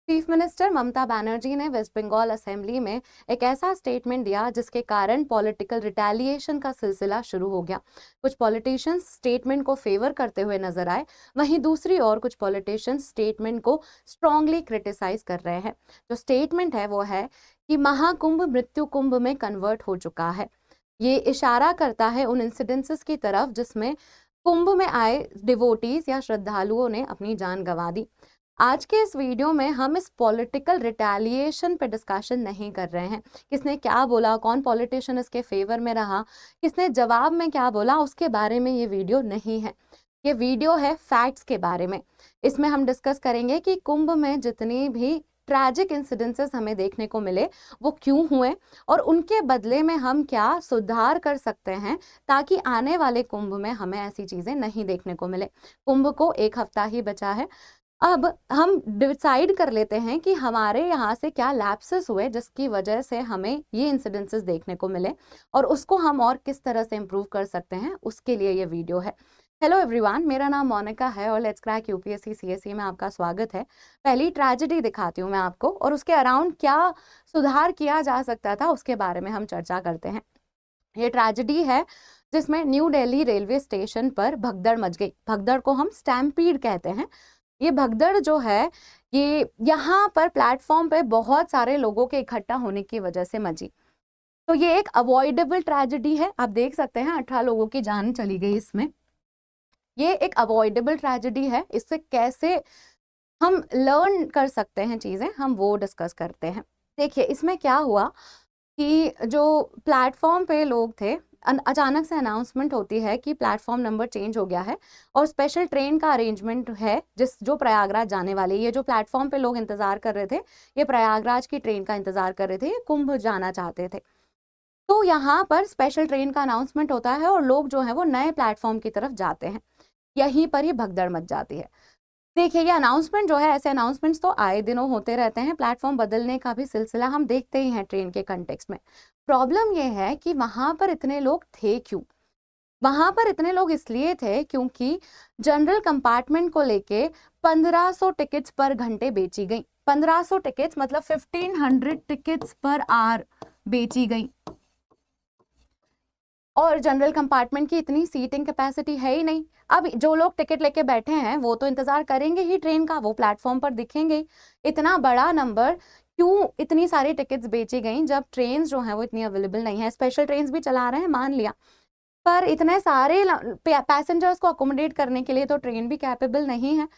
Chief minister Mamata Banerjee ने waste Bengal assembly में एक ऐसा स्टेटमेंट दिया जिसके कारण पॉलिटिकल रिटेलिएशन का सिलसिला शुरू हो गया। कुछ पॉलिटिशियंस स्टेटमेंट को फेवर करते हुए नजर आए, वहीं दूसरी ओर कुछ पॉलिटिशियंस स्टेटमेंट को स्ट्रांगली क्रिटिसाइज कर रहे हैं। जो स्टेटमेंट है वो है कि महाकुंभ मृत्यु कुंभ में कन्वर्ट हो चुका है। ये इशारा करता है उन इंसिडेंसेस की तरफ जिसमें कुंभ में आए डिवोटीज या श्रद्धालुओं ने अपनी जान गंवा दी। आज के इस वीडियो में हम इस पॉलिटिकल रिटेलिएशन पे डिस्कशन नहीं कर रहे हैं। किसने क्या बोला, कौन पॉलिटिशियन इसके फेवर में रहा, किसने जवाब में क्या बोला, उसके बारे में ये वीडियो नहीं है। ये वीडियो है फैक्ट्स के बारे में। इसमें हम डिस्कस करेंगे कि कुंभ में जितनी भी ट्रैजिक इंसिडेंसेस हमें देखने को मिले वो क्यों हुए और उनके बदले में हम क्या सुधार कर सकते हैं ताकि आने वाले कुंभ में हमें ऐसी चीजें नहीं देखने को मिले। कुंभ को एक हफ्ता ही बचा है। अब हम डिसाइड कर लेते हैं कि हमारे यहाँ से क्या लैप्सेस हुए जिसकी वजह से हमें ये इंसिडेंसेस देखने को मिले और उसको हम और किस तरह से इम्प्रूव कर सकते हैं, उसके लिए ये वीडियो है। हेलो एवरीवन, मेरा नाम मोनिका है और लेट्स क्रैक यूपीएससी सीएसई में आपका स्वागत है। पहली ट्रेजेडी दिखाती हूँ मैं आपको और उसके अराउंड क्या सुधार किया जा सकता था उसके बारे में हम चर्चा करते हैं। ये ट्रेजेडी है जिसमें न्यू दिल्ली रेलवे स्टेशन पर भगदड़ मच गई। भगदड़ को हम स्टैम्पीड कहते हैं। ये भगदड़ जो है ये यहाँ पर प्लेटफॉर्म पे बहुत सारे लोगों के इकट्ठा होने की वजह से मची। तो ये एक अवॉइडेबल ट्रेजेडी है। आप देख सकते हैं 18 लोगों की जान चली गई इसमें। ये एक अवॉइडेबल ट्रेजेडी है। इससे कैसे हम लर्न कर सकते हैं चीजें, हम वो डिस्कस करते हैं। देखिए इसमें क्या हुआ कि जो प्लेटफॉर्म पे लोग थे, अचानक से अनाउंसमेंट होती है कि प्लेटफॉर्म नंबर चेंज हो गया है और स्पेशल ट्रेन का अरेंजमेंट है जो प्रयागराज जाने वाली है। ये जो प्लेटफॉर्म पे लोग इंतजार कर रहे थे, ये प्रयागराज की ट्रेन का इंतजार कर रहे थे, ये कुंभ जाना चाहते थे। तो यहाँ पर स्पेशल ट्रेन का अनाउंसमेंट होता है और लोग जो है वो नए प्लेटफॉर्म की तरफ जाते हैं। यहीं पर ही भगदड़ मच जाती है। देखिए ये अनाउंसमेंट जो है, ऐसे अनाउंसमेंट्स तो आए दिनों होते रहते हैं। प्लेटफॉर्म बदलने का भी सिलसिला हम देखते ही हैं ट्रेन के कंटेक्स्ट में। प्रॉब्लम ये है कि वहां पर इतने लोग थे क्यों? वहां पर इतने लोग इसलिए थे क्योंकि जनरल कंपार्टमेंट को लेके 1500 टिकट्स पर घंटे बेची गई। 1500 टिकट्स मतलब 1500 टिकट्स पर आवर बेची गई। और जनरल कंपार्टमेंट की इतनी सीटिंग कैपेसिटी है ही नहीं। अब जो लोग टिकट लेके बैठे हैं वो तो इंतजार करेंगे ही ट्रेन का, वो प्लेटफॉर्म पर दिखेंगे ही। इतना बड़ा नंबर क्यों, इतनी सारी टिकट्स बेची गई जब ट्रेन जो है वो इतनी अवेलेबल नहीं है। स्पेशल ट्रेन भी चला रहे हैं मान लिया, पर इतने सारे पैसेंजर्स को अकोमोडेट करने के लिए तो ट्रेन भी कैपेबल नहीं है।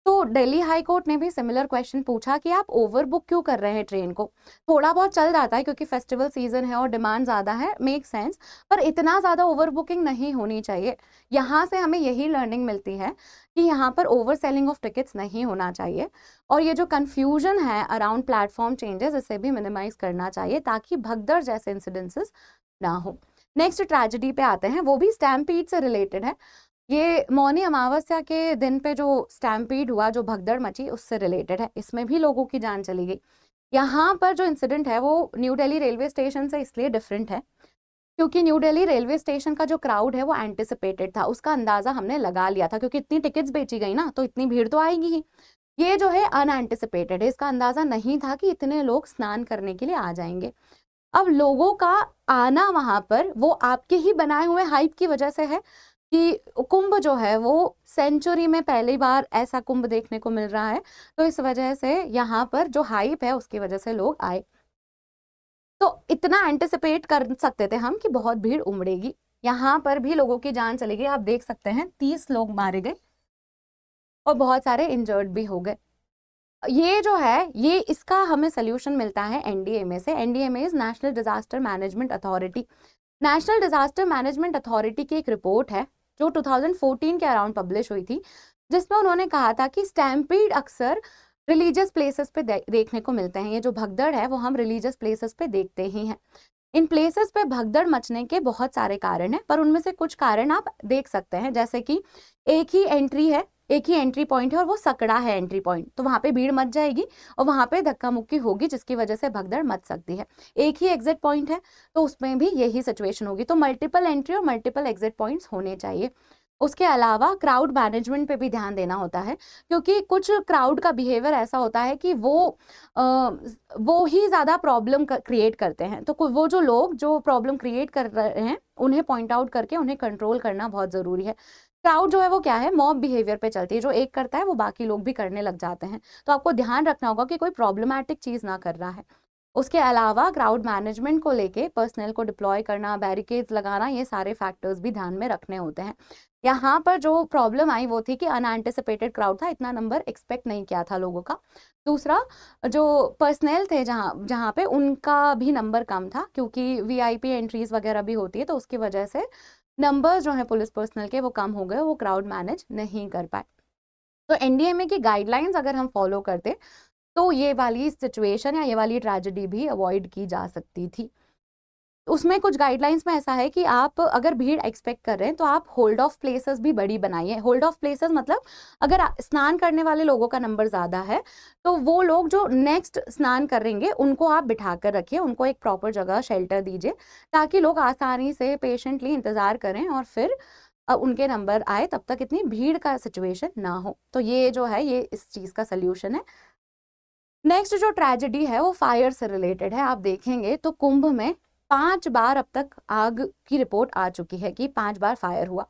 तो दिल्ली हाई कोर्ट ने भी सिमिलर क्वेश्चन पूछा कि आप ओवर बुक क्यों कर रहे हैं ट्रेन को। थोड़ा बहुत चल जाता है क्योंकि फेस्टिवल सीजन है और डिमांड ज्यादा है, मेक सेंस, पर इतना ज्यादा ओवर बुकिंग नहीं होनी चाहिए। यहाँ से हमें यही लर्निंग मिलती है कि यहाँ पर ओवर सेलिंग ऑफ टिकट्स नहीं होना चाहिए और ये जो कंफ्यूजन है अराउंड प्लेटफॉर्म चेंजेस, इसे भी मिनिमाइज करना चाहिए ताकि भगदड़ जैसे इंसिडेंसेस ना हो। नेक्स्ट ट्रेजेडी पे आते हैं, वो भी स्टैम्पीड से रिलेटेड है। ये मौनी अमावस्या के दिन पे जो स्टैम्पीड हुआ, जो भगदड़ मची, उससे रिलेटेड है। इसमें भी लोगों की जान चली गई। यहाँ पर जो इंसिडेंट है वो न्यू दिल्ली रेलवे स्टेशन से इसलिए डिफरेंट है क्योंकि न्यू दिल्ली रेलवे स्टेशन का जो क्राउड है वो एंटिसिपेटेड था, उसका अंदाजा हमने लगा लिया था क्योंकि इतनी टिकट्स बेची गई ना, तो इतनी भीड़ तो आएगी ही। ये जो है अनएंटिसिपेटेड है, इसका अंदाजा नहीं था कि इतने लोग स्नान करने के लिए आ जाएंगे। अब लोगों का आना वहां पर वो आपके ही बनाए हुए हाइप की वजह से है कि कुंभ जो है वो सेंचुरी में पहली बार ऐसा कुंभ देखने को मिल रहा है। तो इस वजह से यहाँ पर जो हाइप है उसकी वजह से लोग आए। तो इतना एंटिसिपेट कर सकते थे हम कि बहुत भीड़ उमड़ेगी। यहाँ पर भी लोगों की जान चली गई। आप देख सकते हैं 30 लोग मारे गए और बहुत सारे इंजर्ड भी हो गए। ये जो है ये इसका हमें सोल्यूशन मिलता है एनडीएमए से। NDMA is national disaster management authority. National disaster management authority की एक रिपोर्ट है जो 2014 के अराउंड पब्लिश हुई थी, जिसमें उन्होंने कहा था कि स्टैम्पीड अक्सर रिलीजियस प्लेसेस पे देखने को मिलते हैं। ये जो भगदड़ है वो हम रिलीजियस प्लेसेस पे देखते ही हैं। इन प्लेसेस पे भगदड़ मचने के बहुत सारे कारण हैं, पर उनमें से कुछ कारण आप देख सकते हैं, जैसे कि एक ही एंट्री पॉइंट है और वो सकड़ा है एंट्री पॉइंट, तो वहां पे भीड़ मच जाएगी और वहां पे धक्का मुक्की होगी जिसकी वजह से भगदड़ मच सकती है। एक ही एग्जिट पॉइंट है तो उसमें भी यही सिचुएशन होगी। तो मल्टीपल एंट्री और मल्टीपल एग्जिट पॉइंट्स होने चाहिए। उसके अलावा क्राउड मैनेजमेंट पे भी ध्यान देना होता है, क्योंकि कुछ क्राउड का बिहेवियर ऐसा होता है कि वो ही ज़्यादा प्रॉब्लम क्रिएट करते हैं। तो वो जो लोग जो प्रॉब्लम क्रिएट कर रहे हैं उन्हें पॉइंट आउट करके उन्हें कंट्रोल करना बहुत ज़रूरी है। क्राउड जो है वो क्या है, मॉब बिहेवियर पे चलती है, जो एक करता है वो बाकी लोग भी करने लग जाते हैं। तो आपको ध्यान रखना होगा कि कोई प्रॉब्लमैटिक चीज़ ना कर रहा है। उसके अलावा क्राउड मैनेजमेंट को लेके पर्सनल को डिप्लॉय करना, बैरिकेड्स लगाना, ये सारे फैक्टर्स भी ध्यान में रखने होते हैं। यहाँ पर जो प्रॉब्लम आई वो थी कि अनएंटिसिपेटेड क्राउड था, इतना नंबर एक्सपेक्ट नहीं किया था लोगों का। दूसरा, जो पर्सनल थे जहाँ जहाँ पे उनका भी नंबर कम था, क्योंकि वीआईपी एंट्रीज वगैरह भी होती है, तो उसकी वजह से नंबर्स जो है पुलिस पर्सनल के वो कम हो गए, वो क्राउड मैनेज नहीं कर पाए। तो एनडीएमए की गाइडलाइंस अगर हम फॉलो करते तो ये वाली सिचुएशन या ये वाली ट्रेजेडी भी अवॉइड की जा सकती थी। उसमें कुछ गाइडलाइंस में ऐसा है कि आप अगर भीड़ एक्सपेक्ट कर रहे हैं तो आप होल्ड ऑफ प्लेसेस भी बड़ी बनाइए। होल्ड ऑफ प्लेसेस मतलब अगर स्नान करने वाले लोगों का नंबर ज़्यादा है तो वो लोग जो नेक्स्ट स्नान करेंगे उनको आप बिठा कर रखिए, उनको एक प्रॉपर जगह शेल्टर दीजिए, ताकि लोग आसानी से पेशेंटली इंतज़ार करें और फिर उनके नंबर आए, तब तक इतनी भीड़ का सिचुएशन ना हो। तो ये जो है ये इस चीज़ का सल्यूशन है। नेक्स्ट जो ट्रेजेडी है वो फायर से रिलेटेड है। आप देखेंगे तो कुंभ में 5 बार अब तक आग की रिपोर्ट आ चुकी है कि 5 बार फायर हुआ।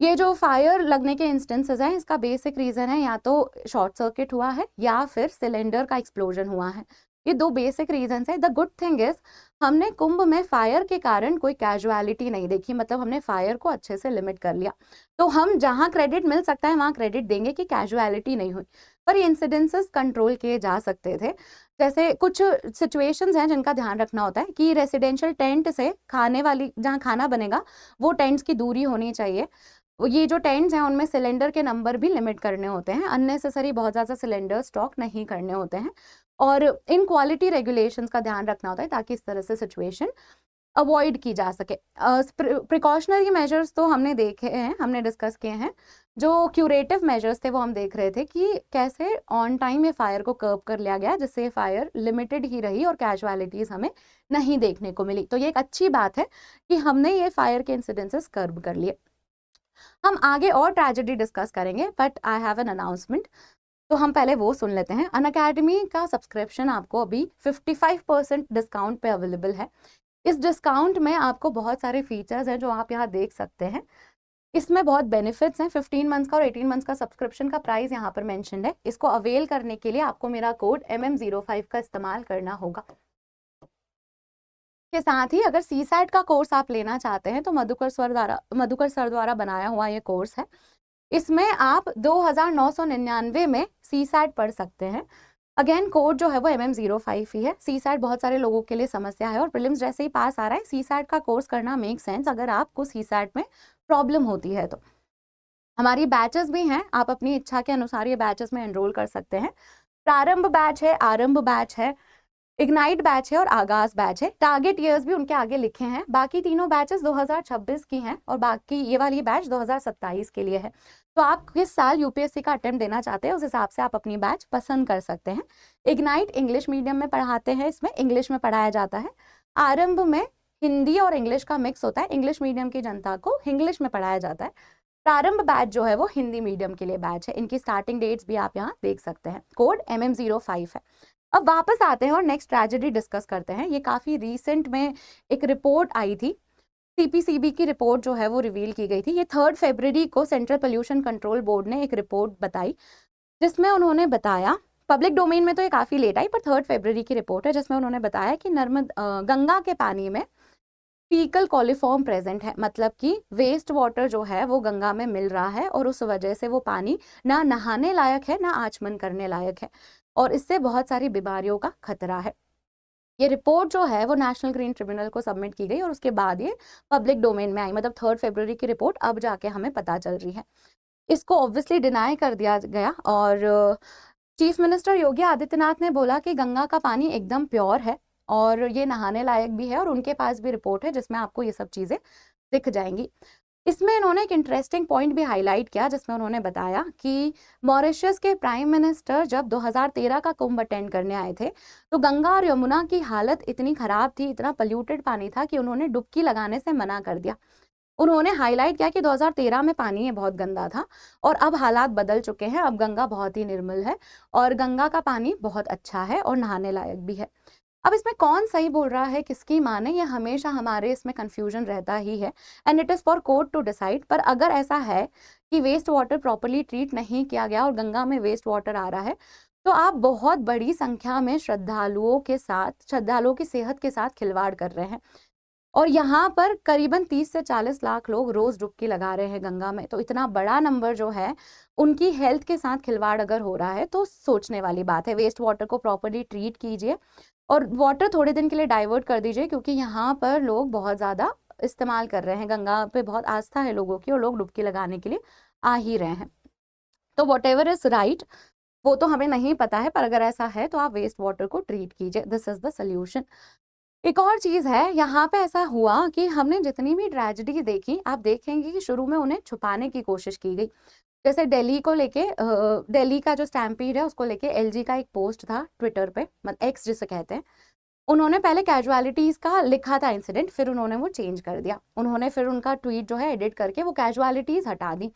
ये जो फायर लगने के इंस्टेंसेस हैं, इसका बेसिक रीजन है या तो शॉर्ट सर्किट हुआ है या फिर सिलेंडर का एक्सप्लोजन हुआ है। ये दो बेसिक रीजन है। द गुड थिंग इज हमने कुंभ में फायर के कारण कोई कैजुअलिटी नहीं देखी, मतलब हमने फायर को अच्छे से लिमिट कर लिया। तो हम जहां क्रेडिट मिल सकता है वहां क्रेडिट देंगे कि कैजुअलिटी नहीं हुई, पर ये इंसिडेंसेस कंट्रोल किए जा सकते थे। जैसे कुछ सिचुएशंस हैं जिनका ध्यान रखना होता है कि रेसिडेंशियल टेंट से खाने वाली जहाँ खाना बनेगा वो टेंट्स की दूरी होनी चाहिए। ये जो टेंट्स हैं उनमें सिलेंडर के नंबर भी लिमिट करने होते हैं, अननेसेसरी बहुत ज़्यादा सिलेंडर स्टॉक नहीं करने होते हैं, और इन क्वालिटी रेगुलेशंस का ध्यान रखना होता है ताकि इस तरह से सिचुएशन अवॉइड की जा सके। प्रिकॉशनरी मेजर्स तो हमने देखे हैं, हमने डिस्कस किए हैं। जो क्यूरेटिव मेजर्स थे वो हम देख रहे थे कि कैसे ऑन टाइम ये फायर को कर्ब कर लिया गया, जिससे फायर लिमिटेड ही रही और कैजुअलिटीज हमें नहीं देखने को मिली। तो ये एक अच्छी बात है कि हमने ये फायर के इंसिडेंसेस कर्ब कर लिए। हम आगे और ट्रेजेडी डिस्कस करेंगे, but I have an announcement, तो हम पहले वो सुन लेते हैं। अनअकैडमी का सब्सक्रिप्शन आपको अभी 55% डिस्काउंट पे अवेलेबल है। इस डिस्काउंट में आपको बहुत सारे फीचर्स हैं जो आप यहाँ देख सकते हैं। इसमें बहुत बेनिफिट्स हैं। 15 मंथ्स का और 18 मंथ्स का सब्सक्रिप्शन का प्राइस यहाँ पर मेंशन्ड है। इसको अवेल करने के लिए आपको मेरा कोड MM05 का इस्तेमाल करना होगा। के साथ ही अगर CSAT का कोर्स आप लेना चाहते हैं तो मधुकर सर द्वारा बनाया हुआ ये कोर्स है। इसमें आप 2999 में CSAT पढ़ सकते हैं। अगेन कोड जो है वो MM05 ही है। CSAT बहुत सारे लोगों के लिए समस्या है और प्रीलिम्स जैसे ही पास आ रहा है, CSAT का कोर्स करना मेक सेंस अगर आपको CSAT में प्रॉब्लम होती है तो। हमारी बैचेस भी हैं, आप अपनी इच्छा के अनुसार ये बैचेस में एनरोल कर सकते हैं। प्रारंभ बैच है, आरंभ बैच है, इग्नाइट बैच है और आगाज बैच है। टारगेट ईयर्स भी उनके आगे लिखे हैं। बाकी तीनों बैचेस 2026 की हैं और बाकी ये वाली बैच 2027 के लिए है। तो आप किस साल यूपीएससी का अटेम्प्ट देना चाहते हैं उस हिसाब से आप अपनी बैच पसंद कर सकते हैं। इग्नाइट इंग्लिश मीडियम में पढ़ाते हैं, इसमें इंग्लिश में पढ़ाया जाता है। आरंभ में हिंदी और इंग्लिश का मिक्स होता है, इंग्लिश मीडियम की जनता को इंग्लिश में पढ़ाया जाता है। प्रारंभ बैच जो है वो हिंदी मीडियम के लिए बैच है। इनकी स्टार्टिंग डेट्स भी आप यहाँ देख सकते हैं। कोड MM05 है। अब वापस आते हैं और नेक्स्ट ट्रेजेडी डिस्कस करते हैं। ये काफ़ी रिसेंट में एक रिपोर्ट आई थी, CPCB की रिपोर्ट जो है वो रिवील की गई थी। ये 3 फरवरी को सेंट्रल पोल्यूशन कंट्रोल बोर्ड ने एक रिपोर्ट बताई, जिसमें उन्होंने बताया, पब्लिक डोमेन में तो ये काफ़ी लेट आई, पर 3 फरवरी की रिपोर्ट है, जिसमें उन्होंने बताया कि गंगा के पानी में फीकल कॉलीफॉर्म प्रेजेंट है, मतलब कि वेस्ट वाटर जो है वो गंगा में मिल रहा है और उस वजह से वो पानी ना नहाने लायक है ना आचमन करने लायक है, और इससे बहुत सारी बीमारियों का खतरा है। ये रिपोर्ट जो है वो नेशनल ग्रीन ट्रिब्यूनल को सबमिट की गई और उसके बाद ये पब्लिक डोमेन में आई, मतलब 3 फरवरी की रिपोर्ट अब जाके हमें पता चल रही है। इसको ऑब्वियसली डिनाई कर दिया गया और चीफ मिनिस्टर योगी आदित्यनाथ ने बोला कि गंगा का पानी एकदम प्योर है और ये नहाने लायक भी है, और उनके पास भी रिपोर्ट है जिसमें आपको ये सब चीज़ें दिख जाएंगी। इसमें इन्होंने एक इंटरेस्टिंग पॉइंट भी हाईलाइट किया, जिसमें उन्होंने बताया कि मॉरिशस के प्राइम मिनिस्टर जब 2013 का कुंभ अटेंड करने आए थे तो गंगा और यमुना की हालत इतनी खराब थी, इतना पोल्यूटेड पानी था कि उन्होंने डुबकी लगाने से मना कर दिया। उन्होंने हाईलाइट किया कि 2013 में पानी ये बहुत गंदा था और अब हालात बदल चुके हैं, अब गंगा बहुत ही निर्मल है और गंगा का पानी बहुत अच्छा है और नहाने लायक भी है। अब इसमें कौन सही बोल रहा है, किसकी माने, ये हमेशा हमारे इसमें कंफ्यूजन रहता ही है and it is for court to decide. पर अगर ऐसा है कि वेस्ट वाटर प्रॉपरली ट्रीट नहीं किया गया और गंगा में वेस्ट वाटर आ रहा है, तो आप बहुत बड़ी संख्या में श्रद्धालुओं की सेहत के साथ खिलवाड़ कर रहे हैं। और यहाँ पर करीबन 30 से 40 लाख लोग रोज डुबकी लगा रहे हैं गंगा में, तो इतना बड़ा नंबर जो है उनकी हेल्थ के साथ खिलवाड़ अगर हो रहा है तो सोचने वाली बात है। वेस्ट वाटर को प्रॉपरली ट्रीट कीजिए और वाटर थोड़े दिन के लिए डाइवर्ट कर दीजिए, क्योंकि यहाँ पर लोग बहुत ज़्यादा इस्तेमाल कर रहे हैं, गंगा पे बहुत आस्था है लोगों की और लोग डुबकी लगाने के लिए आ ही रहे हैं। तो वॉट एवर इज राइट वो तो हमें नहीं पता है, पर अगर ऐसा है तो आप वेस्ट वाटर को ट्रीट कीजिए, दिस इज द सोल्यूशन। एक और चीज है, यहाँ पे ऐसा हुआ कि हमने जितनी भी ट्रेजेडी देखी, आप देखेंगे कि शुरू में उन्हें छुपाने की कोशिश की गई। जैसे दिल्ली को लेके दिल्ली का जो स्टैम्पीड है उसको लेके एलजी का एक पोस्ट था ट्विटर पे, मतलब एक्स जिसे कहते हैं। उन्होंने पहले कैजुअलिटीज का लिखा था इंसिडेंट, फिर उन्होंने वो चेंज कर दिया, उन्होंने फिर उनका ट्वीट जो है एडिट करके वो कैजुअलिटीज हटा दी।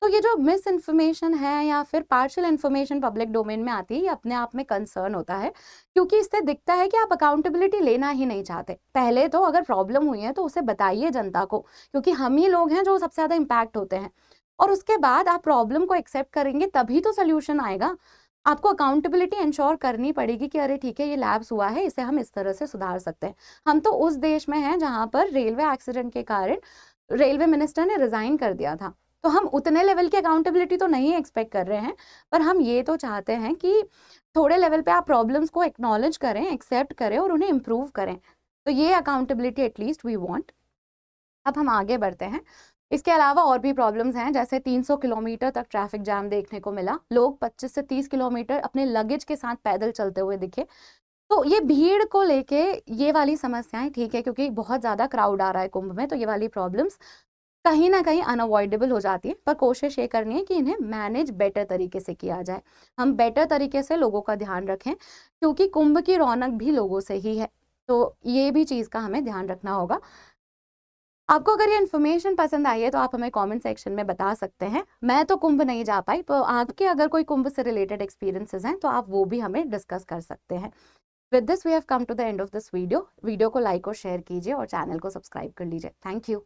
तो ये जो मिस इन्फॉर्मेशन है या फिर पार्शियल इन्फॉर्मेशन पब्लिक डोमेन में आती है, ये अपने आप में कंसर्न होता है, क्योंकि इससे दिखता है कि आप अकाउंटेबिलिटी लेना ही नहीं चाहते। पहले तो अगर प्रॉब्लम हुई है तो उसे बताइए जनता को, क्योंकि हम ही लोग हैं जो सबसे ज़्यादा इम्पैक्ट होते हैं। और उसके बाद आप प्रॉब्लम को एक्सेप्ट करेंगे तभी तो सोल्यूशन आएगा। आपको अकाउंटेबिलिटी इंश्योर करनी पड़ेगी कि अरे ठीक है ये लैप्स हुआ है, इसे हम इस तरह से सुधार सकते हैं। हम तो उस देश में हैं जहाँ पर रेलवे एक्सीडेंट के कारण रेलवे मिनिस्टर ने रिजाइन कर दिया था, तो हम उतने लेवल की अकाउंटेबिलिटी तो नहीं एक्सपेक्ट कर रहे हैं, पर हम ये तो चाहते हैं कि थोड़े लेवल पे आप प्रॉब्लम्स को एक्नॉलेज करें, एक्सेप्ट करें और उन्हें इम्प्रूव करें। तो ये अकाउंटेबिलिटी एटलीस्ट वी वांट। अब हम आगे बढ़ते हैं। इसके अलावा और भी प्रॉब्लम्स हैं, जैसे 300 किलोमीटर तक ट्रैफिक जाम देखने को मिला, लोग 25 से 30 किलोमीटर अपने लगेज के साथ पैदल चलते हुए दिखे। तो ये भीड़ को लेके ये वाली समस्याएं ठीक है, क्योंकि बहुत ज़्यादा क्राउड आ रहा है कुंभ में, तो ये वाली प्रॉब्लम्स कहीं ना कहीं अनअवॉइडेबल हो जाती है। पर कोशिश ये करनी है कि इन्हें मैनेज बेटर तरीके से किया जाए, हम बेटर तरीके से लोगों का ध्यान रखें, क्योंकि कुंभ की रौनक भी लोगों से ही है। तो ये भी चीज़ का हमें ध्यान रखना होगा। आपको अगर ये इन्फॉर्मेशन पसंद आई है तो आप हमें कमेंट सेक्शन में बता सकते हैं। मैं तो कुंभ नहीं जा पाई, तो आपके अगर कोई कुंभ से रिलेटेड एक्सपीरियंसेस हैं तो आप वो भी हमें डिस्कस कर सकते हैं। With this we have come to the end of this video. Video को लाइक और शेयर कीजिए और चैनल को सब्सक्राइब कर लीजिए। Thank you.